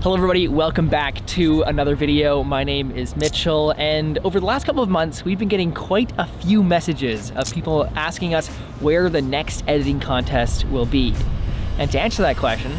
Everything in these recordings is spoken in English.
Hello everybody, welcome back to another video. My name is Mitchell, and over the last couple of months, we've been getting quite a few messages of people asking us where the next editing contest will be. And to answer that question,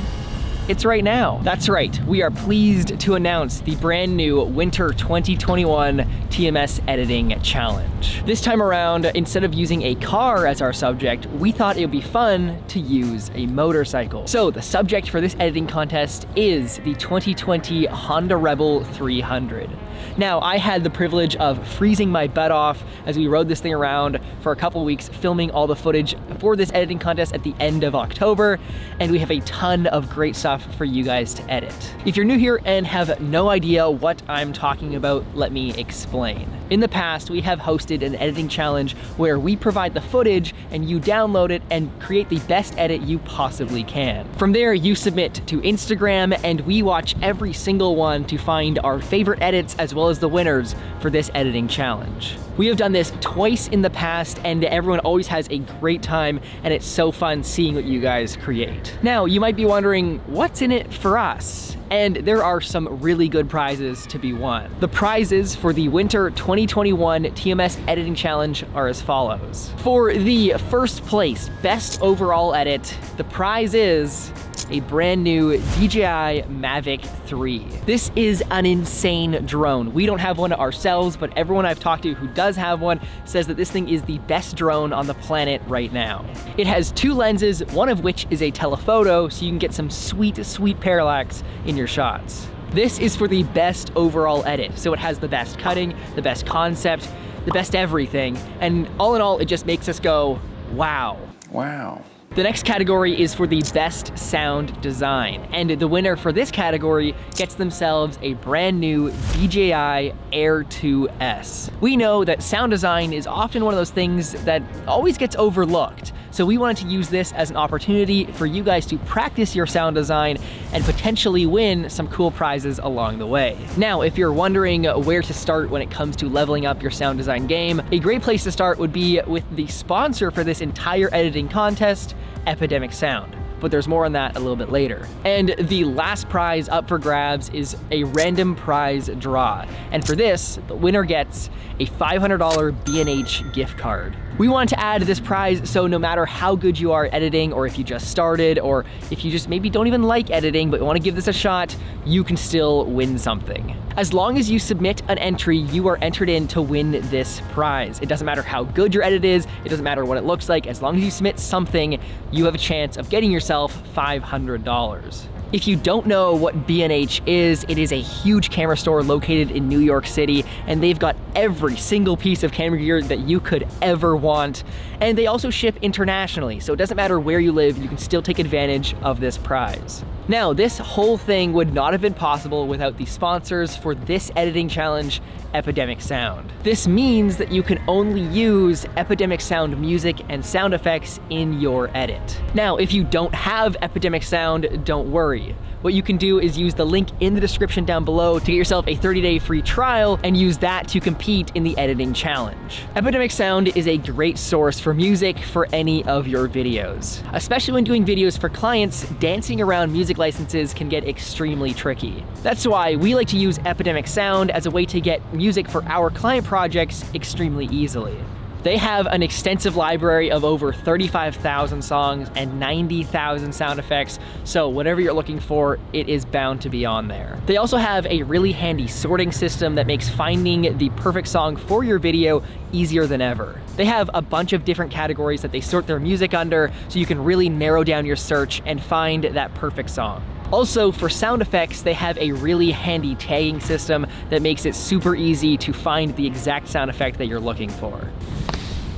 it's right now. That's right, we are pleased to announce the brand new Winter 2021 TMS Editing Challenge. This time around, instead of using a car as our subject, we thought it would be fun to use a motorcycle. So the subject for this editing contest is the 2020 Honda Rebel 300. Now, I had the privilege of freezing my butt off as we rode this thing around for a couple weeks, filming all the footage for this editing contest at the end of October, and we have a ton of great stuff for you guys to edit. If you're new here and have no idea what I'm talking about, let me explain. In the past, we have hosted an editing challenge where we provide the footage and you download it and create the best edit you possibly can. From there, you submit to Instagram and we watch every single one to find our favorite edits as well as the winners for this editing challenge. We have done this twice in the past and everyone always has a great time, and it's so fun seeing what you guys create. Now, you might be wondering, what's in it for us? And there are some really good prizes to be won. The prizes for the Winter 2021 TMS Editing Challenge are as follows. For the first place, best overall edit, the prize is a brand new DJI MAVIC 3. This is an insane drone. We don't have one ourselves, but everyone I've talked to who does have one says that this thing is the best drone on the planet right now. It has two lenses, one of which is a telephoto, so you can get some sweet parallax in your shots. This is for the best overall edit, so it has the best cutting, the best concept, the best everything, and all in all, it just makes us go, wow. Wow. The next category is for the best sound design, and the winner for this category gets themselves a brand new DJI Air 2S. We know that sound design is often one of those things that always gets overlooked, so we wanted to use this as an opportunity for you guys to practice your sound design and potentially win some cool prizes along the way. Now, if you're wondering where to start when it comes to leveling up your sound design game, a great place to start would be with the sponsor for this entire editing contest, Epidemic Sound. But there's more on that a little bit later. And the last prize up for grabs is a random prize draw. And for this, the winner gets a $500 B&H gift card. We want to add this prize so no matter how good you are at editing, or if you just started, or if you just maybe don't even like editing but want to give this a shot, you can still win something. As long as you submit an entry, you are entered in to win this prize. It doesn't matter how good your edit is, it doesn't matter what it looks like, as long as you submit something, you have a chance of getting yourself $500. If you don't know what B&H is, it is a huge camera store located in New York City, and they've got every single piece of camera gear that you could ever want. And they also ship internationally, so it doesn't matter where you live, you can still take advantage of this prize. Now, this whole thing would not have been possible without the sponsors for this editing challenge, Epidemic Sound. This means that you can only use Epidemic Sound music and sound effects in your edit. Now, if you don't have Epidemic Sound, don't worry. What you can do is use the link in the description down below to get yourself a 30-day free trial and use that to compete in the editing challenge. Epidemic Sound is a great source for music for any of your videos. Especially when doing videos for clients, dancing around music licenses can get extremely tricky. That's why we like to use Epidemic Sound as a way to get music for our client projects extremely easily. They have an extensive library of over 35,000 songs and 90,000 sound effects, so whatever you're looking for, it is bound to be on there. They also have a really handy sorting system that makes finding the perfect song for your video easier than ever. They have a bunch of different categories that they sort their music under, so you can really narrow down your search and find that perfect song. Also, for sound effects, they have a really handy tagging system that makes it super easy to find the exact sound effect that you're looking for.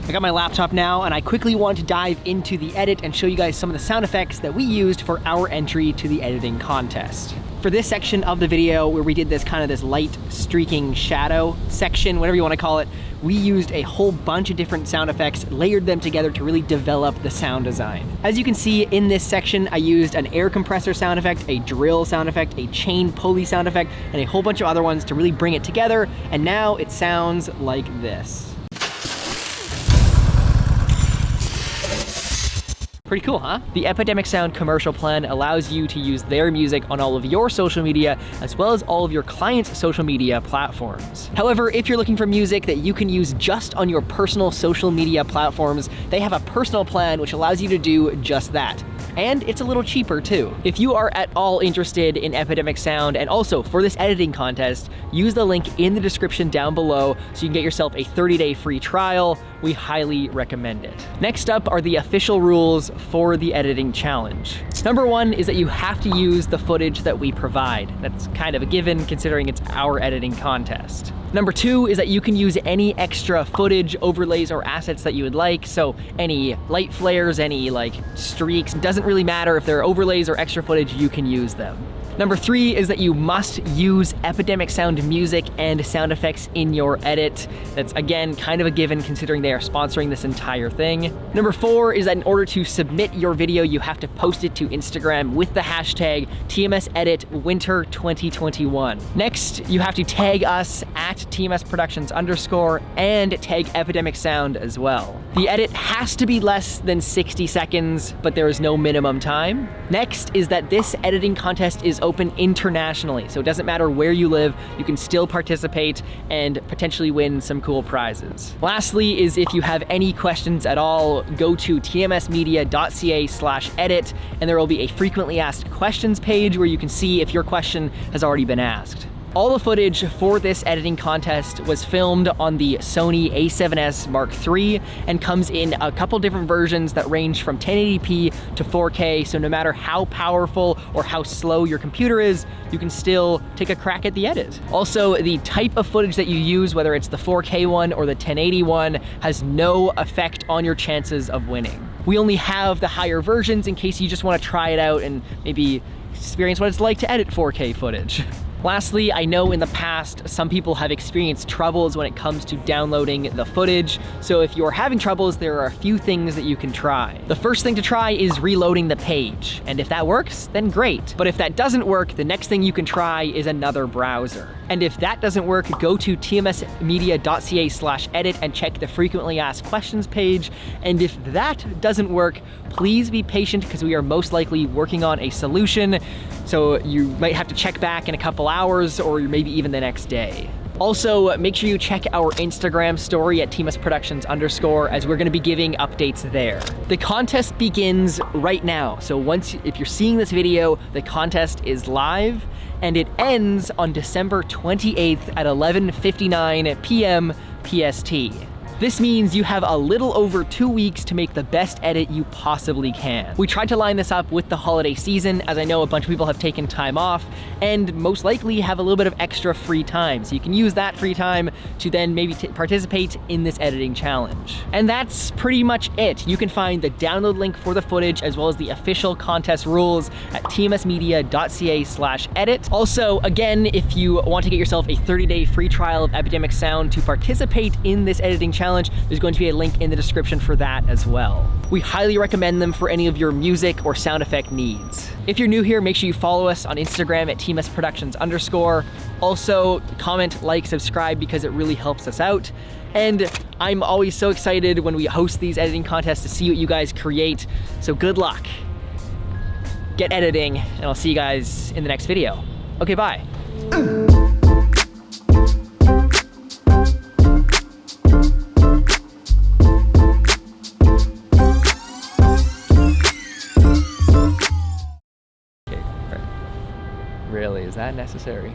I got my laptop now, and I quickly want to dive into the edit and show you guys some of the sound effects that we used for our entry to the editing contest. For this section of the video where we did this light streaking shadow section, whatever you want to call it, we used a whole bunch of different sound effects, layered them together to really develop the sound design. As you can see in this section, I used an air compressor sound effect, a drill sound effect, a chain pulley sound effect, and a whole bunch of other ones to really bring it together, and now it sounds like this. Pretty cool, huh? The Epidemic Sound commercial plan allows you to use their music on all of your social media, as well as all of your clients' social media platforms. However, if you're looking for music that you can use just on your personal social media platforms, they have a personal plan which allows you to do just that. And it's a little cheaper too. If you are at all interested in Epidemic Sound and also for this editing contest, use the link in the description down below so you can get yourself a 30-day free trial. We highly recommend it. Next up are the official rules for the editing challenge. Number one is that you have to use the footage that we provide. That's kind of a given considering it's our editing contest. Number two is that you can use any extra footage, overlays, or assets that you would like. So any light flares, any like streaks, doesn't really matter if they're overlays or extra footage, you can use them. Number three is that you must use Epidemic Sound music and sound effects in your edit. That's again kind of a given considering they are sponsoring this entire thing. Number four is that in order to submit your video, you have to post it to Instagram with the hashtag TMS Edit Winter 2021. Next, you have to tag us at TMS Productions _ and tag Epidemic Sound as well. The edit has to be less than 60 seconds, but there is no minimum time. Next is that this editing contest is open internationally, so it doesn't matter where you live, you can still participate and potentially win some cool prizes. Lastly is if you have any questions at all, go to tmsmedia.ca/edit and there will be a frequently asked questions page where you can see if your question has already been asked. All the footage for this editing contest was filmed on the Sony a7S Mark III and comes in a couple different versions that range from 1080p to 4K, so no matter how powerful or how slow your computer is, you can still take a crack at the edit. Also, the type of footage that you use, whether it's the 4K one or the 1080 one, has no effect on your chances of winning. We only have the higher versions in case you just want to try it out and maybe experience what it's like to edit 4K footage. Lastly, I know in the past, some people have experienced troubles when it comes to downloading the footage. So if you're having troubles, there are a few things that you can try. The first thing to try is reloading the page. And if that works, then great. But if that doesn't work, the next thing you can try is another browser. And if that doesn't work, go to tmsmedia.ca/edit and check the frequently asked questions page. And if that doesn't work, please be patient because we are most likely working on a solution. So you might have to check back in a couple hours or maybe even the next day. Also, make sure you check our Instagram story at TMS Productions _ as we're gonna be giving updates there. The contest begins right now. So if you're seeing this video, the contest is live and it ends on December 28th at 11:59 p.m. PST. This means you have a little over 2 weeks to make the best edit you possibly can. We tried to line this up with the holiday season, as I know a bunch of people have taken time off and most likely have a little bit of extra free time. So you can use that free time to then maybe participate in this editing challenge. And that's pretty much it. You can find the download link for the footage as well as the official contest rules at tmsmedia.ca/edit. Also, again, if you want to get yourself a 30-day free trial of Epidemic Sound to participate in this editing challenge, there's going to be a link in the description for that as well. We highly recommend them for any of your music or sound effect needs. If you're new here, make sure you follow us on Instagram at TMS Productions _ Also, comment, like, subscribe because it really helps us out. And I'm always so excited when we host these editing contests to see what you guys create. So good luck. Get editing, and I'll see you guys in the next video. Okay, bye. Really, is that necessary?